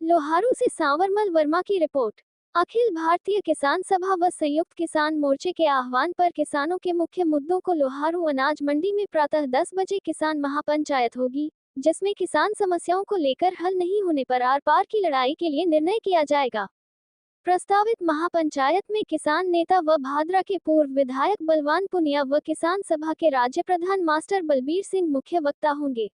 लोहारू से सांवरमल वर्मा की रिपोर्ट। अखिल भारतीय किसान सभा व संयुक्त किसान मोर्चे के आह्वान पर किसानों के मुख्य मुद्दों को लोहारू अनाज मंडी में प्रातः 10 बजे किसान महापंचायत होगी, जिसमें किसान समस्याओं को लेकर हल नहीं होने पर आर पार की लड़ाई के लिए निर्णय किया जाएगा। प्रस्तावित महापंचायत में किसान नेता व भादरा के पूर्व विधायक बलवान पुनिया व किसान सभा के राज्य प्रधान मास्टर बलबीर सिंह मुख्य वक्ता होंगे।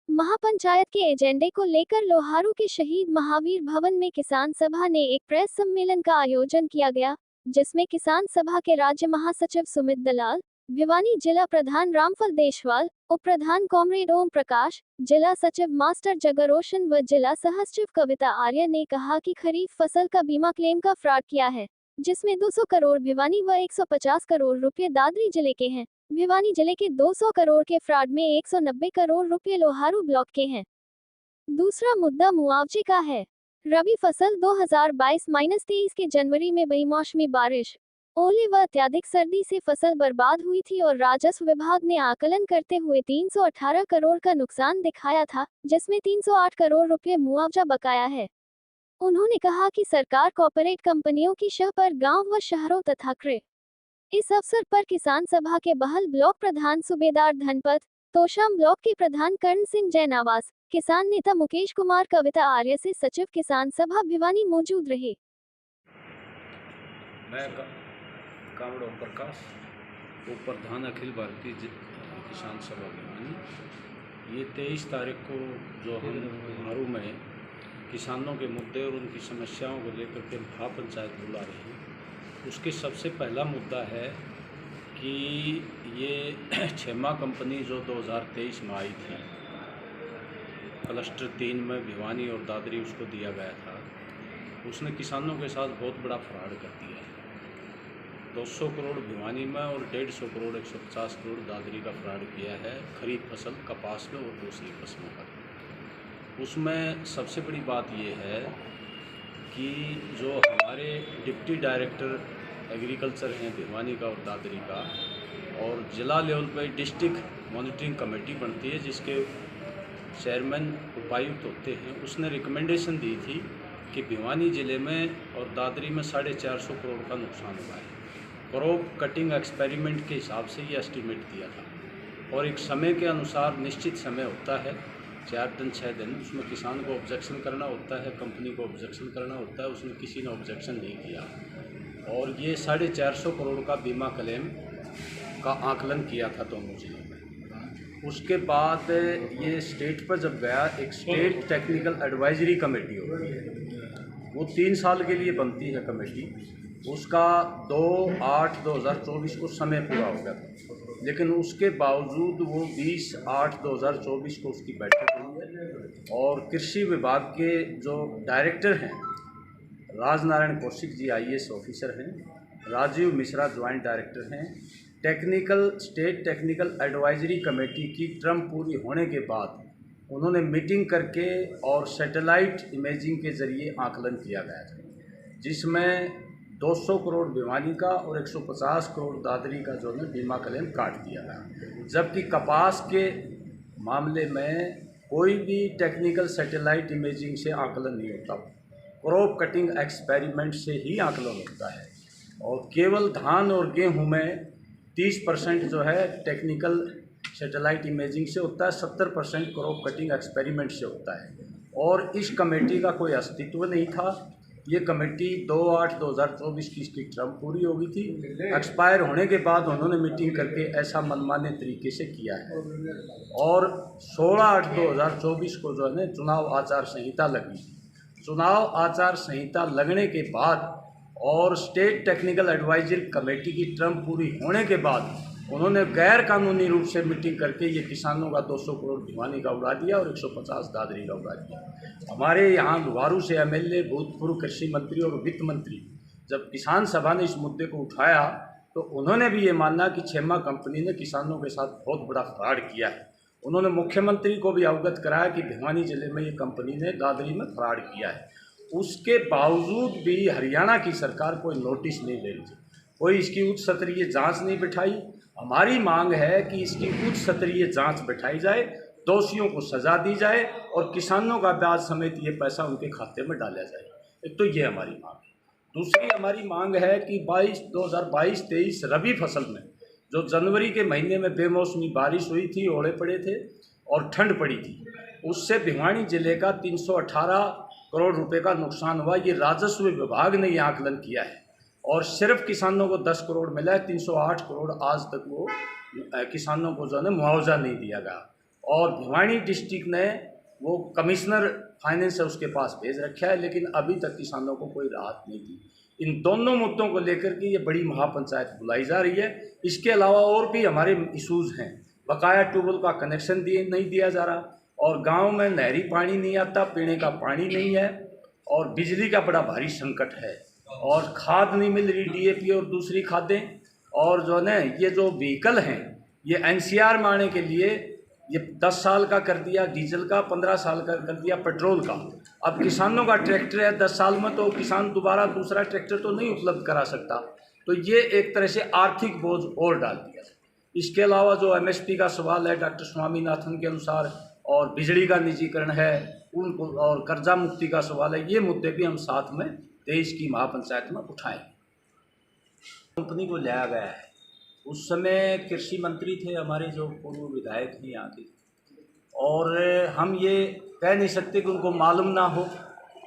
महापंचायत के एजेंडे को लेकर लोहारू के शहीद महावीर भवन में किसान सभा ने एक प्रेस सम्मेलन का आयोजन किया गया, जिसमें किसान सभा के राज्य महासचिव सुमित दलाल, भिवानी जिला प्रधान रामफल देशवाल, उप प्रधान कॉमरेड ओम प्रकाश, जिला सचिव मास्टर जगरोशन व जिला सहसचिव कविता आर्य ने कहा कि खरीफ फसल का बीमा क्लेम का फ्रॉड किया है, जिसमें 200 करोड़ भिवानी व 150 करोड़ रुपए दादरी जिले के हैं। भिवानी जिले के 200 करोड़ के फ्रॉड में 190 करोड़ रुपए लोहारू ब्लॉक के हैं। दूसरा मुद्दा मुआवजे का है। रबी फसल 2022-23 के जनवरी में बेमौसमी बारिश, ओले व अत्यधिक सर्दी से फसल बर्बाद हुई थी और राजस्व विभाग ने आकलन करते हुए 318 करोड़ का नुकसान दिखाया था, जिसमें 308 करोड़ रुपए मुआवजा बकाया है। उन्होंने कहा कि सरकार कॉर्पोरेट कंपनियों की शह पर गांव व शहरों तथा क्रय। इस अवसर पर किसान सभा के बहल ब्लॉक प्रधान सूबेदार धनपत, तोशाम ब्लॉक के प्रधान कर्ण सिंह जैनावास, किसान नेता मुकेश कुमार, कविता आर्य से सचिव किसान सभा भिवानी मौजूद रहे। मैं कावड़ ओम प्रकाश, उप प्रधान अखिल भारतीय किसान सभा भिवानी। ये 23 तारीख को जो हम लोहारू में किसानों के मुद्दे और उनकी समस्याओं को लेकर के महापंचायत बुला रहे हैं, उसके सबसे पहला मुद्दा है कि ये छेमा कंपनी जो 2023 में आई थी, क्लस्टर 3 में भिवानी और दादरी उसको दिया गया था, उसने किसानों के साथ बहुत बड़ा फ्रॉड कर दिया है। 200 करोड़ भिवानी में और 150 करोड़ 150 करोड़ दादरी का फ्रॉड किया है खरीफ फसल कपास में और दूसरी फसलों पर। उसमें सबसे बड़ी बात यह है कि जो हमारे डिप्टी डायरेक्टर एग्रीकल्चर हैं भिवानी का और दादरी का, और ज़िला लेवल पर डिस्ट्रिक्ट मॉनिटरिंग कमेटी बनती है जिसके चेयरमैन उपायुक्त होते हैं, उसने रिकमेंडेशन दी थी कि भिवानी ज़िले में और दादरी में 450 करोड़ का नुकसान हुआ है। क्रॉप कटिंग एक्सपेरिमेंट के हिसाब से ये एस्टीमेट दिया था और एक समय के अनुसार निश्चित समय होता है, 4 दिन 6 दिन, उसमें किसान को ऑब्जेक्शन करना होता है, कंपनी को ऑब्जेक्शन करना होता है। उसने किसी ने ऑब्जेक्शन नहीं किया और ये 450 करोड़ का बीमा क्लेम का आकलन किया था दोनों जिलों में। उसके बाद ये स्टेट पर जब गया, एक स्टेट टेक्निकल एडवाइजरी कमेटी होती है, वो 3 साल के लिए बनती है कमेटी। उसका 2/8/2024 को समय पूरा हो गया था, लेकिन उसके बावजूद वो 20/8/2024 को उसकी बैठक हुई है और कृषि विभाग के जो डायरेक्टर हैं, राजनारायण कौशिक जी IAS ऑफिसर हैं, राजीव मिश्रा ज्वाइंट डायरेक्टर हैं, स्टेट टेक्निकल एडवाइजरी कमेटी की टर्म पूरी होने के बाद उन्होंने मीटिंग करके और सैटेलाइट इमेजिंग के ज़रिए आकलन किया गया था, जिसमें 200 करोड़ भिवानी का और 150 करोड़ दादरी का जो है बीमा क्लेम काट दिया गया। जबकि कपास के मामले में कोई भी टेक्निकल सैटेलाइट इमेजिंग से आकलन नहीं होता, क्रॉप कटिंग एक्सपेरिमेंट से ही आकलन होता है। और केवल धान और गेहूं में 30% जो है टेक्निकल सैटेलाइट इमेजिंग से होता है, 70% क्रॉप कटिंग एक्सपेरिमेंट से होता है। और इस कमेटी का कोई अस्तित्व नहीं था। ये कमेटी 2/8/2024 की इसकी टर्म पूरी हो गई थी। एक्सपायर होने के बाद उन्होंने मीटिंग करके ऐसा मनमाने तरीके से किया है और 16/8/2024 को जो है ना चुनाव आचार संहिता लगी। चुनाव आचार संहिता लगने के बाद और स्टेट टेक्निकल एडवाइजरी कमेटी की टर्म पूरी होने के बाद उन्होंने गैर कानूनी रूप से मीटिंग करके ये किसानों का 200 करोड़ भिवानी का उड़ा दिया और 150 दादरी का उड़ा दिया। हमारे यहाँ लोहारू से MLA, भूतपूर्व कृषि मंत्री और वित्त मंत्री, जब किसान सभा ने इस मुद्दे को उठाया तो उन्होंने भी ये माना कि छेमा कंपनी ने किसानों के साथ बहुत बड़ा फ्रॉड किया है। उन्होंने मुख्यमंत्री को भी अवगत कराया कि भिवानी जिले में ये कंपनी ने दादरी में फ्रॉड किया है। उसके बावजूद भी हरियाणा की सरकार कोई नोटिस नहीं ले रही थी, कोई इसकी उच्च स्तरीय जांच नहीं बिठाई। हमारी मांग है कि इसकी उच्च स्तरीय जांच बिठाई जाए दोषियों को सज़ा दी जाए और किसानों का ब्याज समेत ये पैसा उनके खाते में डाला जाए। एक तो ये हमारी मांग है। दूसरी हमारी मांग है कि 2022-23 रबी फसल में जो जनवरी के महीने में बेमौसमी बारिश हुई थी, ओले पड़े थे और ठंड पड़ी थी, उससे भिवानी जिले का 318 करोड़ रुपए का नुकसान हुआ। ये राजस्व विभाग ने ये आकलन किया है और सिर्फ किसानों को 10 करोड़ मिला है। 308 करोड़ आज तक वो किसानों को जो है मुआवजा नहीं दिया गया और भिवानी डिस्ट्रिक्ट ने वो कमिश्नर फाइनेंस है उसके पास भेज रखा है, लेकिन अभी तक किसानों को कोई राहत नहीं दी। इन दोनों मुद्दों को लेकर के ये बड़ी महापंचायत बुलाई जा रही है। इसके अलावा और भी हमारे इशूज़ हैं। बकाया ट्यूबवेल का कनेक्शन नहीं दिया जा रहा और गांव में नहरी पानी नहीं आता, पीने का पानी नहीं है और बिजली का बड़ा भारी संकट है और खाद नहीं मिल रही, डीएपी और दूसरी खादें। और जो है ये जो व्हीकल हैं ये एनसीआर में आने के लिए ये 10 साल का कर दिया डीजल का, 15 साल का कर दिया पेट्रोल का। अब किसानों का ट्रैक्टर है 10 साल में, तो किसान दोबारा दूसरा ट्रैक्टर तो नहीं उपलब्ध करा सकता। तो ये एक तरह से आर्थिक बोझ और डाल दिया। इसके अलावा जो एमएसपी का सवाल है डॉक्टर स्वामीनाथन के अनुसार, और बिजली का निजीकरण है उनको, और कर्जा मुक्ति का सवाल है, ये मुद्दे भी हम साथ में देश की महापंचायत में उठाएंगे। कंपनी को लाया गया है, उस समय कृषि मंत्री थे हमारे जो पूर्व विधायक हैं यहाँ के, और हम ये कह नहीं सकते कि उनको मालूम ना हो,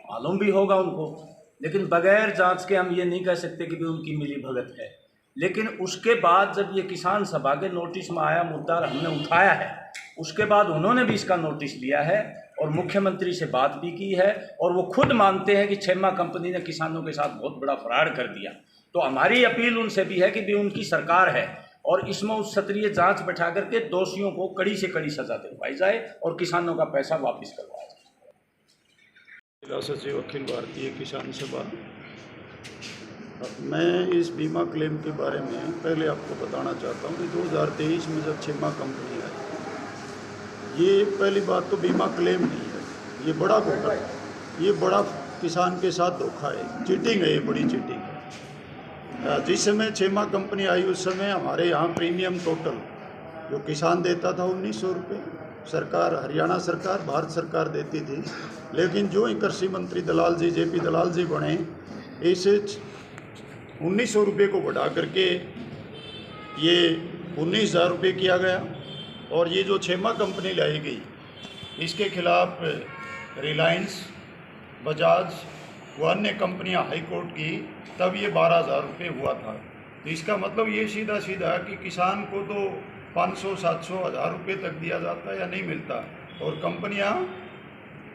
मालूम भी होगा उनको, लेकिन बगैर जांच के हम ये नहीं कह सकते कि भी उनकी मिली भगत है। लेकिन उसके बाद जब ये किसान सभा के नोटिस में आया मुद्दा, हमने उठाया है, उसके बाद उन्होंने भी इसका नोटिस लिया है और मुख्यमंत्री से बात भी की है और वो खुद मानते हैं कि छेमा कंपनी ने किसानों के साथ बहुत बड़ा फ्रॉड कर दिया। तो हमारी अपील उनसे भी है कि भी उनकी सरकार है और इसमें उस सत्रीय जांच बैठा करके दोषियों को कड़ी से कड़ी सजा दिलवाई जाए और किसानों का पैसा वापस करवाया जाए। जिला सचिव अखिल भारतीय किसान सभा। मैं इस बीमा क्लेम के बारे में पहले आपको बताना चाहता हूँ कि 2023 में जब छेमा कंपनी आई, ये पहली बात तो बीमा क्लेम नहीं है, ये बड़ा धोखा है, ये बड़ा किसान के साथ धोखा है, चीटिंग है, ये बड़ी चीटिंग है। जिस समय छेमा कंपनी आई उस समय हमारे यहाँ प्रीमियम टोटल जो किसान देता था 1900 रुपये, सरकार, हरियाणा सरकार, भारत सरकार देती थी। लेकिन जो ही कृषि मंत्री दलाल जी, जेपी दलाल जी बने, इसे 1900 रुपये को बढ़ा करके ये 19,000 रुपये किया गया। और ये जो छेमा कंपनी लाई गई, इसके खिलाफ रिलायंस, बजाज व अन्य कंपनियां हाई कोर्ट की, तब ये 12,000 रुपये हुआ था। तो इसका मतलब ये सीधा सीधा कि किसान को तो 500, 700, 1,000 रुपये तक दिया जाता है या नहीं मिलता, और कंपनियां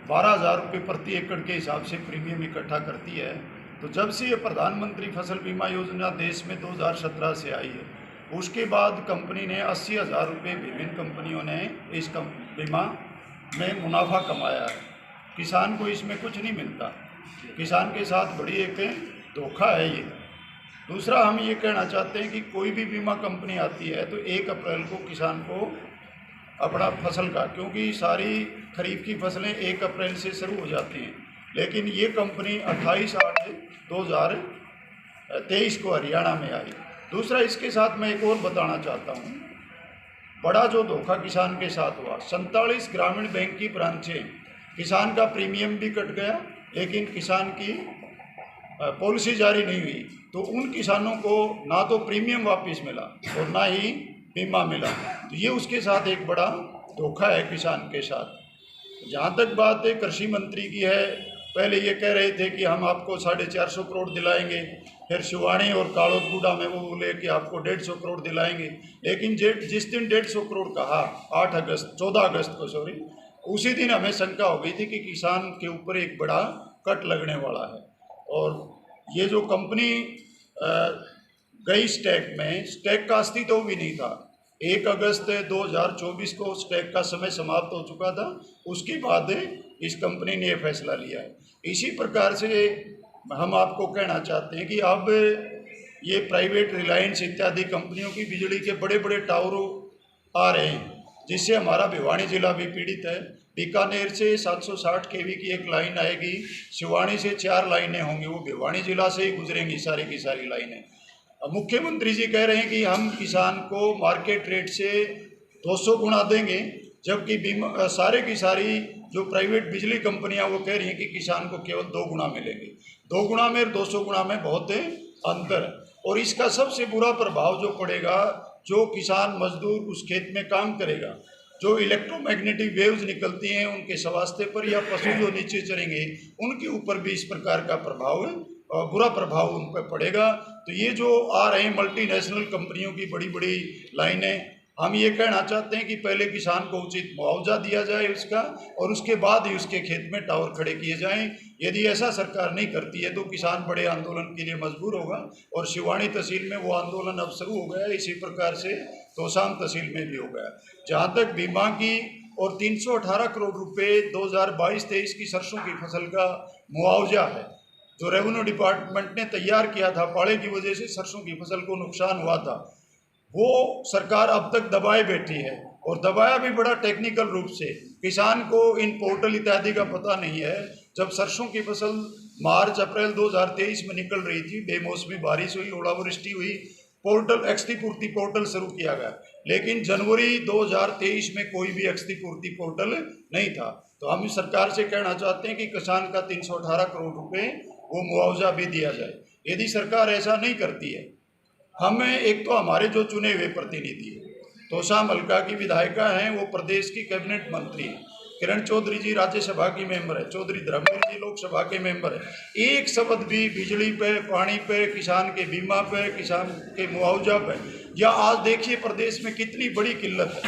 12,000 रुपये प्रति एकड़ के हिसाब से प्रीमियम इकट्ठा करती है। तो जब से ये प्रधानमंत्री फसल बीमा योजना देश में 2017 से आई है, उसके बाद कंपनी ने 80,000 रुपये विभिन्न कंपनियों ने इस बीमा में मुनाफा कमाया है। किसान को इसमें कुछ नहीं मिलता, किसान के साथ बड़ी एक धोखा है ये। दूसरा, हम ये कहना चाहते हैं कि कोई भी बीमा कंपनी आती है तो 1 अप्रैल को किसान को अपना फसल का, क्योंकि सारी खरीफ की फसलें 1 अप्रैल से शुरू हो जाती हैं, लेकिन ये कंपनी 28/8/2023 को हरियाणा में आई। दूसरा, इसके साथ मैं एक और बताना चाहता हूँ, बड़ा जो धोखा किसान के साथ हुआ, 47 ग्रामीण बैंक की ब्रांचें, किसान का प्रीमियम भी कट गया लेकिन किसान की पॉलिसी जारी नहीं हुई, तो उन किसानों को ना तो प्रीमियम वापस मिला और ना ही बीमा मिला। तो ये उसके साथ एक बड़ा धोखा है किसान के साथ। जहाँ तक बात है कृषि मंत्री की है, पहले ये कह रहे थे कि हम आपको 450 करोड़ दिलाएंगे, फिर शिवाणी और कालोदगुडा में वो बोले कि आपको 150 करोड़ दिलाएंगे, लेकिन जिस दिन 150 करोड़ कहा 14 अगस्त को उसी दिन हमें शंका हो गई थी कि किसान के ऊपर एक बड़ा कट लगने वाला है। और ये जो कंपनी गई स्टैक में, स्टैक का अस्तित्व भी नहीं था। 1 अगस्त 2024 को स्टैक का समय समाप्त हो चुका था, उसके बाद इस कंपनी ने यह फैसला लिया है। इसी प्रकार से हम आपको कहना चाहते हैं कि अब ये प्राइवेट रिलायंस इत्यादि कंपनियों की बिजली के बड़े बड़े टावरों आ रहे हैं, जिससे हमारा भिवानी जिला भी पीड़ित है। बीकानेर से 760 kV की एक लाइन आएगी, शिवाणी से 4 लाइनें होंगी, वो भिवानी जिला से ही गुजरेंगी सारी की सारी लाइनें। अब मुख्यमंत्री जी कह रहे हैं कि हम किसान को मार्केट रेट से 200 गुना देंगे, जबकि बीमा सारे की सारी जो प्राइवेट बिजली कंपनियां वो कह रही हैं कि किसान को केवल 2 गुना मिलेंगे। 2 गुना में और 200 गुना में बहुत अंतर है। और इसका सबसे बुरा प्रभाव जो पड़ेगा, जो किसान मजदूर उस खेत में काम करेगा, जो इलेक्ट्रोमैग्नेटिक वेव्स निकलती हैं उनके स्वास्थ्य पर, या पशु जो नीचे चरेंगे उनके ऊपर भी इस प्रकार का प्रभाव बुरा प्रभाव उन पर पड़ेगा। तो ये जो आ रहे हैं मल्टीनेशनल कंपनियों की बड़ी बड़ी लाइनें, हम ये कहना चाहते हैं कि पहले किसान को उचित मुआवजा दिया जाए उसका, और उसके बाद ही उसके खेत में टावर खड़े किए जाएं। यदि ऐसा सरकार नहीं करती है तो किसान बड़े आंदोलन के लिए मजबूर होगा, और शिवानी तहसील में वो आंदोलन अब शुरू हो गया है, इसी प्रकार से तोशाम तहसील में भी हो गया। जहाँ तक बीमा की और 318 करोड़ रुपये 2022-23 की सरसों की फसल का मुआवजा है जो रेवेन्यू डिपार्टमेंट ने तैयार किया था, पाले की वजह से सरसों की फसल को नुकसान हुआ था, वो सरकार अब तक दबाए बैठी है, और दबाया भी बड़ा टेक्निकल रूप से। किसान को इन पोर्टल इत्यादि का पता नहीं है। जब सरसों की फसल मार्च अप्रैल 2023 में निकल रही थी, बेमौसमी बारिश हुई, ओलावृष्टि हुई, पोर्टल क्षतिपूर्ति पोर्टल शुरू किया गया, लेकिन जनवरी 2023 में कोई भी क्षतिपूर्ति पोर्टल नहीं था। तो हम सरकार से कहना चाहते हैं कि किसान का 318 करोड़ रुपए वो मुआवजा भी दिया जाए। यदि सरकार ऐसा नहीं करती है, हमें एक तो हमारे जो चुने हुए प्रतिनिधि हैं, तोशाम हल्का की विधायिका हैं, वो प्रदेश की कैबिनेट मंत्री हैं, किरण चौधरी जी राज्यसभा की मेंबर है, चौधरी धर्मवीर जी लोकसभा के मेंबर है, एक शब्द भी बिजली पे, पानी पे, किसान के बीमा पे, किसान के मुआवजा पे, या आज देखिए प्रदेश में कितनी बड़ी किल्लत है।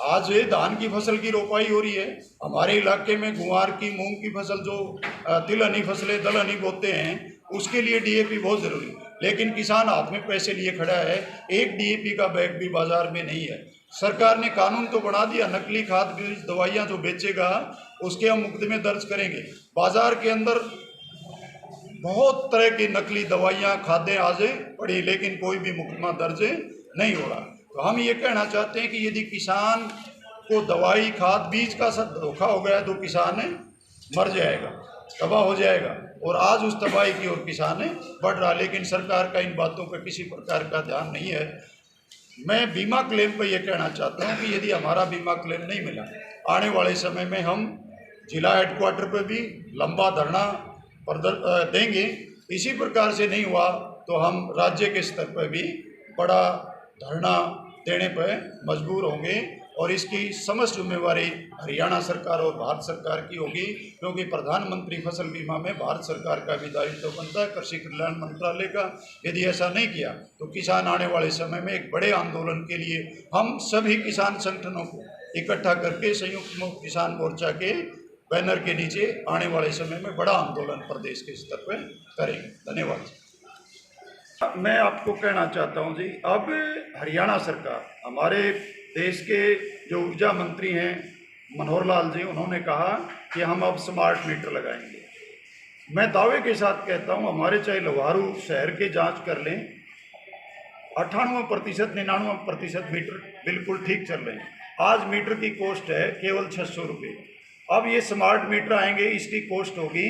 आज ये धान की फसल की रोपाई हो रही है, हमारे इलाके में गुआर की, मूंग की फसल जो तिलहनी फसलें दलहनी बोते हैं, उसके लिए डीएपी बहुत ज़रूरी है, लेकिन किसान हाथ में पैसे लिए खड़ा है, एक डीएपी का बैग भी बाजार में नहीं है। सरकार ने कानून तो बना दिया, नकली खाद बीज दवाइयाँ जो बेचेगा उसके हम मुकदमे दर्ज करेंगे। बाजार के अंदर बहुत तरह की नकली दवाइयाँ खादें आज पड़ी, लेकिन कोई भी मुकदमा दर्ज नहीं हो रहा। तो हम ये कहना चाहते हैं कि यदि किसान को दवाई खाद बीज का सब धोखा हो गया तो किसान मर जाएगा, तबाह हो जाएगा, और आज उस तबाही की ओर किसान बढ़ रहा, लेकिन सरकार का इन बातों पर किसी प्रकार का ध्यान नहीं है। मैं बीमा क्लेम पर यह कहना चाहता हूं कि यदि हमारा बीमा क्लेम नहीं मिला, आने वाले समय में हम जिला हेडक्वार्टर पर भी लंबा धरना देंगे। इसी प्रकार से नहीं हुआ तो हम राज्य के स्तर पर भी बड़ा धरना देने पर मजबूर होंगे, और इसकी समस्त जिम्मेवारी हरियाणा सरकार और भारत सरकार की होगी, क्योंकि प्रधानमंत्री फसल बीमा में भारत सरकार का भी दायित्व बनता है, कृषि कल्याण मंत्रालय का। यदि ऐसा नहीं किया तो किसान आने वाले समय में एक बड़े आंदोलन के लिए हम सभी किसान संगठनों को इकट्ठा करके संयुक्त किसान मोर्चा के बैनर के नीचे आने वाले समय में बड़ा आंदोलन प्रदेश के स्तर पर करेंगे। धन्यवाद। मैं आपको कहना चाहता हूं जी, अब हरियाणा सरकार, हमारे देश के जो ऊर्जा मंत्री हैं मनोहर लाल जी, उन्होंने कहा कि हम अब स्मार्ट मीटर लगाएंगे। मैं दावे के साथ कहता हूं, हमारे चाहे लोहारू शहर के जांच कर लें, 98% 99% मीटर बिल्कुल ठीक चल रहे हैं। आज मीटर की कॉस्ट है केवल 600 रुपये। अब ये स्मार्ट मीटर आएंगे, इसकी कॉस्ट होगी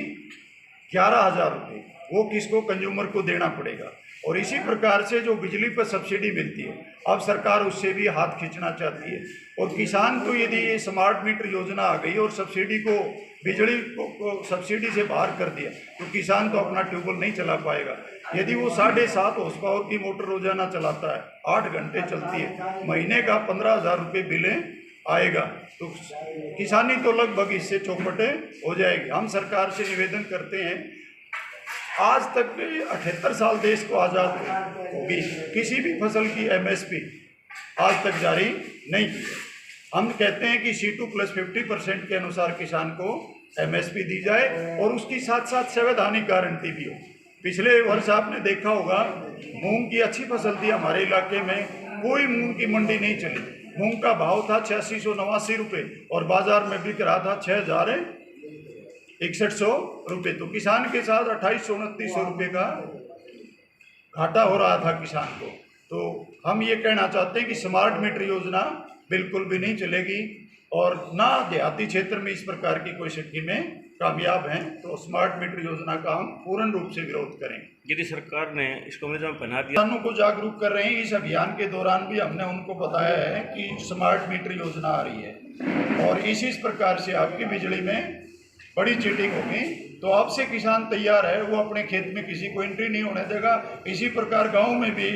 11,000 रुपये, वो किसको, कंज्यूमर को देना पड़ेगा। और इसी प्रकार से जो बिजली पर सब्सिडी मिलती है, अब सरकार उससे भी हाथ खींचना चाहती है। और किसान को यदि ये स्मार्ट मीटर योजना आ गई और सब्सिडी को, बिजली को सब्सिडी से बाहर कर दिया, तो किसान तो अपना ट्यूबवेल नहीं चला पाएगा। यदि वो 7.5 हॉर्स पावर की मोटर रोजाना चलाता है, 8 घंटे चलती है, महीने का 15,000 रुपये बिल आएगा, तो किसानी तो लगभग इससे चौपट हो जाएगी। हम सरकार से निवेदन करते हैं, आज तक 78 साल देश को आज़ाद होगी, किसी भी फसल की एमएसपी आज तक जारी नहीं की है। हम कहते हैं कि C2 + 50% के अनुसार किसान को एमएसपी दी जाए, और उसकी साथ साथ संवैधानिक गारंटी भी हो। पिछले वर्ष आपने देखा होगा, मूंग की अच्छी फसल थी हमारे इलाके में, कोई मूंग की मंडी नहीं चली। मूंग का भाव था 8689 रुपये और बाजार में बिक रहा था 6,6100 रुपये। तो किसान के साथ 2800-2900 रुपये का घाटा हो रहा था किसान को। तो हम ये कहना चाहते हैं कि स्मार्ट मीटर योजना बिल्कुल भी नहीं चलेगी, और ना देहाती क्षेत्र में इस प्रकार की कोई स्कीमें कामयाब हैं तो स्मार्ट मीटर योजना का हम पूर्ण रूप से विरोध करेंगे। यदि सरकार ने इसको निजाम बना दिया, किसानों को जागरूक कर रहे हैं। इस अभियान के दौरान भी हमने उनको बताया है कि स्मार्ट मीटर योजना आ रही है और इसी प्रकार से आपकी बिजली में बड़ी चीटिंग होगी, तो आपसे किसान तैयार है, वो अपने खेत में किसी को एंट्री नहीं होने देगा। इसी प्रकार गाँव में भी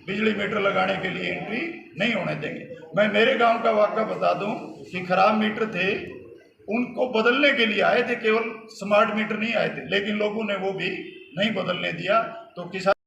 बिजली मीटर लगाने के लिए एंट्री नहीं होने देंगे। मैं मेरे गांव का वाक़या बता दूं कि खराब मीटर थे, उनको बदलने के लिए आए थे, केवल स्मार्ट मीटर नहीं आए थे, लेकिन लोगों ने वो भी नहीं बदलने दिया। तो किसान